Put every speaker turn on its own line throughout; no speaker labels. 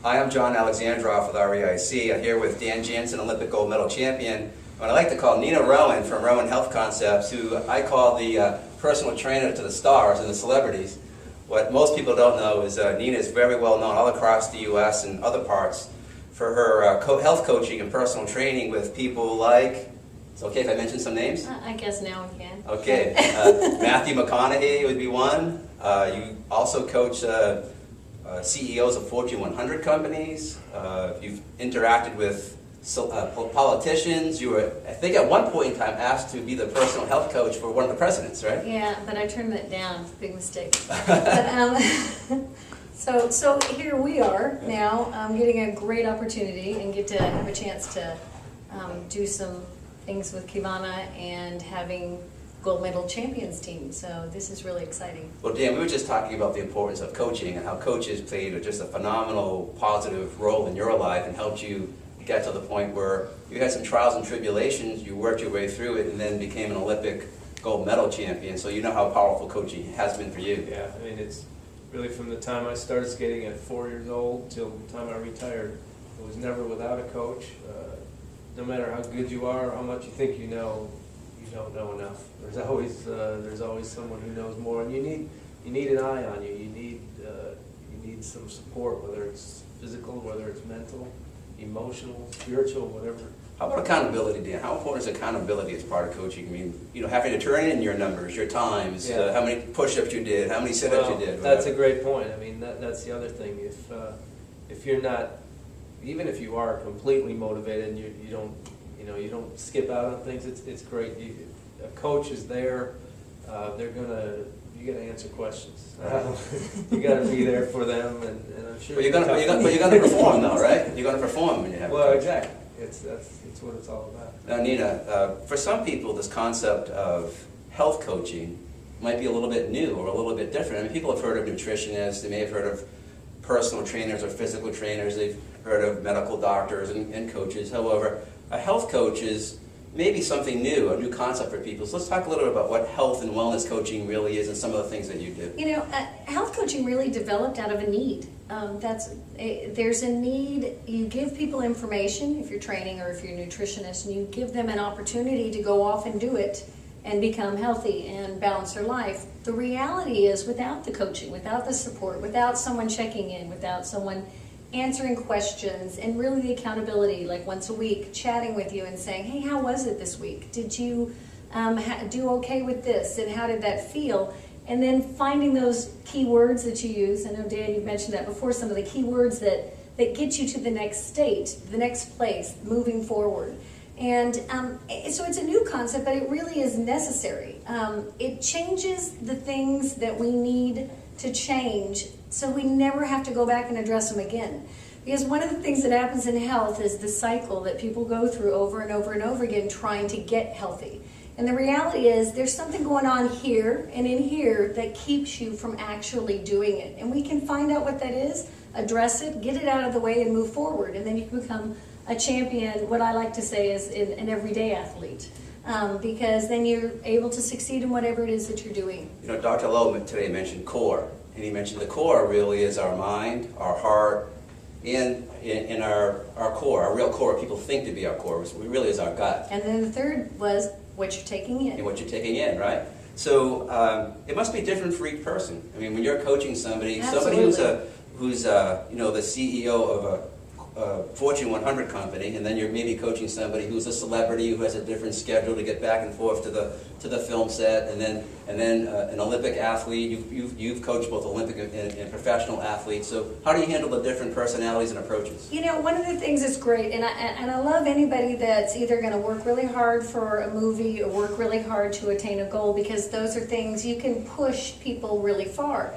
Hi, I'm John Alexandrov with REIC. I'm here with Dan Jansen, Olympic gold medal champion. What I like to call Nina Rowan from Rowan Health Concepts, who I call the personal trainer to the stars and the celebrities. What most people don't know is Nina is very well known all across the U.S. and other parts for her health coaching and personal training with people like, it's okay if I mention some names?
I guess now we can.
Okay, Matthew McConaughey would be one. You also coach CEOs of Fortune 100 companies. You've interacted with politicians. You were, I think at one point in time, asked to be the personal health coach for one of the presidents, right?
Yeah, but I turned that down. Big mistake. But, so here we are now, getting a great opportunity and get to have a chance to do some things with Qivana and having gold medal champions team. So this is really exciting.
Well, Dan, we were just talking about the importance of coaching and how coaches played just a phenomenal positive role in your life and helped you get to the point where you had some trials and tribulations, you worked your way through it, and then became an Olympic gold medal champion. So you know how powerful coaching has been for you.
Yeah, I mean, it's really from the time I started skating at 4 years old till the time I retired. I was never without a coach. No matter how good you are, how much you think you know, you don't know enough. There's always someone who knows more, and you need an eye on you. You need some support, whether it's physical, whether it's mental, emotional, spiritual, whatever.
How about accountability, Dan? How important is accountability as part of coaching? I mean, having to turn in your numbers, your times, how many push-ups you did, how many sit-ups you did.
That's a great point. I mean, that's the other thing. If you're not, even if you are completely motivated and you don't skip out on things, it's great. A coach is there. You got to answer questions. You got to be there for them, and I'm sure.
But you're gonna perform, though, right? You're gonna perform when you have.
Well, exactly. It's what it's all about.
Now, Nina, for some people, this concept of health coaching might be a little bit new or a little bit different. I mean, people have heard of nutritionists. They may have heard of personal trainers or physical trainers. They've heard of medical doctors and coaches. However, a health coach is maybe something new, a new concept for people. So let's talk a little bit about what health and wellness coaching really is and some of the things that you do.
Health coaching really developed out of a need. There's a need. You give people information if you're training or if you're a nutritionist, and you give them an opportunity to go off and do it and become healthy and balance their life. The reality is, without the coaching, without the support, without someone checking in, without someone answering questions, and really the accountability, like once a week, chatting with you and saying, hey, how was it this week? Did you do okay with this? And how did that feel? And then finding those key words that you use. I know, Dan, you've mentioned that before, some of the key words that get you to the next state, the next place, moving forward. And so it's a new concept, but it really is necessary. It changes the things that we need to change, so we never have to go back and address them again. Because one of the things that happens in health is the cycle that people go through over and over and over again trying to get healthy. And the reality is there's something going on here and in here that keeps you from actually doing it. And we can find out what that is, address it, get it out of the way, and move forward. And then you can become a champion, what I like to say is an everyday athlete. Because then you're able to succeed in whatever it is that you're doing.
Dr. Lowe today mentioned core, and he mentioned the core really is our mind, our heart, and our core, our real core, what people think to be our core, which really is our gut.
And then the third was what you're taking in.
And what you're taking in, right? So it must be different for each person. I mean, when you're coaching somebody,
Absolutely.
somebody who's the CEO of a Fortune 100 company, and then you're maybe coaching somebody who's a celebrity who has a different schedule to get back and forth to the film set, and then an Olympic athlete. You've coached both Olympic and professional athletes. So how do you handle the different personalities and approaches?
One of the things that's great, and I love anybody that's either going to work really hard for a movie or work really hard to attain a goal, because those are things you can push people really far.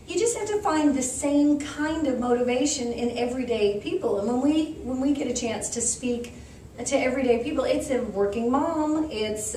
You just have to find the same kind of motivation in everyday people. And when we get a chance to speak to everyday people, it's a working mom, it's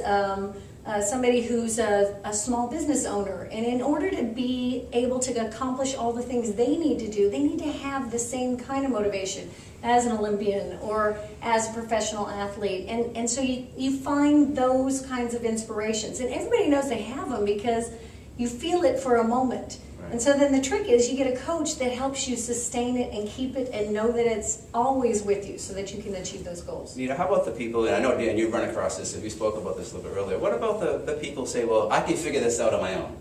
somebody who's a small business owner. And in order to be able to accomplish all the things they need to do, they need to have the same kind of motivation as an Olympian or as a professional athlete. And so you find those kinds of inspirations. And everybody knows they have them because you feel it for a moment. And so then the trick is you get a coach that helps you sustain it and keep it and know that it's always with you so that you can achieve those goals.
Nina, how about the people, and I know, Dan, you've run across this, and we spoke about this a little bit earlier. What about the people who say, well, I can figure this out on my own?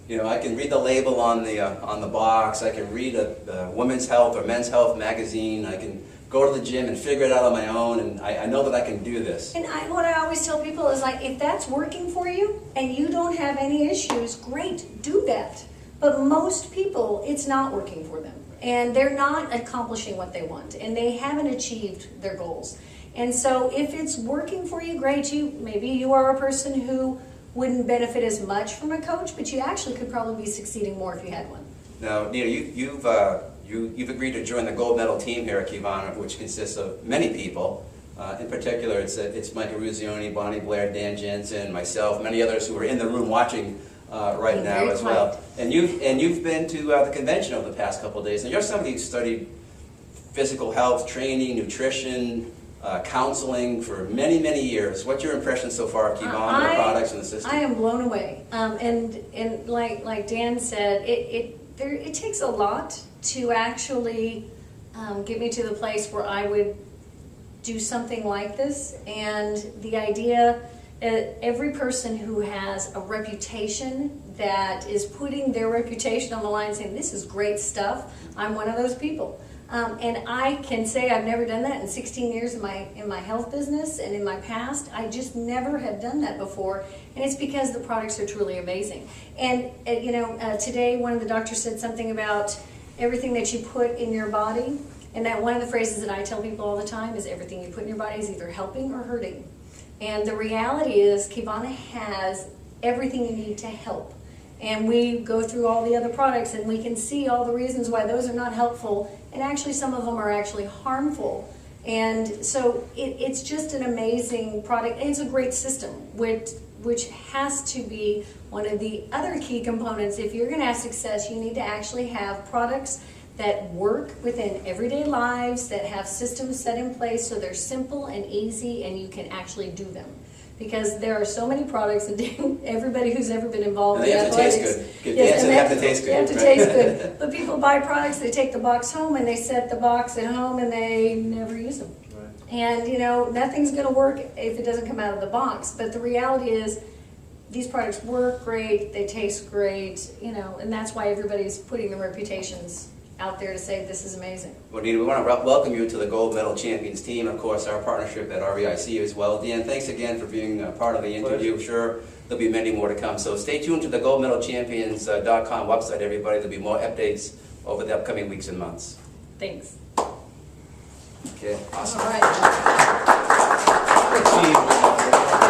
You know, I can read the label on the box, I can read a Women's Health or Men's Health magazine, I can go to the gym and figure it out on my own, and I know that I can do this.
And what I always tell people is like, if that's working for you and you don't have any issues, great, do that. But most people, it's not working for them. And they're not accomplishing what they want. And they haven't achieved their goals. And so if it's working for you, great. Maybe you are a person who wouldn't benefit as much from a coach, but you actually could probably be succeeding more if you had one.
Now, Nina, you've agreed to join the gold medal team here at Qivana, which consists of many people. In particular, it's Mike Eruzione, Bonnie Blair, Dan Jansen, myself, many others who are in the room watching right now as well. And you've been to the convention over the past couple of days. Now, you're somebody who studied physical health, training, nutrition, counseling for many, many years. What's your impression so far of Qivana, the products and the system?
I am blown away. And like Dan said, it takes a lot to actually get me to the place where I would do something like this. And the idea, every person who has a reputation that is putting their reputation on the line saying, this is great stuff, I'm one of those people. And I can say I've never done that in 16 years in my health business and in my past. I just never have done that before, and it's because the products are truly amazing. And today one of the doctors said something about everything that you put in your body, and that one of the phrases that I tell people all the time is everything you put in your body is either helping or hurting. And the reality is Qivana has everything you need to help. And we go through all the other products and we can see all the reasons why those are not helpful, and actually some of them are actually harmful. And so it's just an amazing product, and it's a great system, which has to be one of the other key components. If you're going to have success, you need to actually have products that work within everyday lives, that have systems set in place so they're simple and easy and you can actually do them. Because there are so many products, and everybody who's ever been involved in athletics,
they have to taste good. Yes, they have to taste good.
They have to taste good. But people buy products, they take the box home, and they set the box at home, and they never use them. Right. And nothing's going to work if it doesn't come out of the box. But the reality is, these products work great, they taste great, and that's why everybody's putting their reputations out there to say this is amazing.
Well, Nina, we want to welcome you to the Gold Medal Champions team, of course, our partnership at REIC as well. Dan, thanks again for being part of the interview. I'm sure there'll be many more to come. So stay tuned to the goldmedalchampions.com website, everybody. There'll be more updates over the upcoming weeks and months.
Thanks.
Okay, awesome.
All right.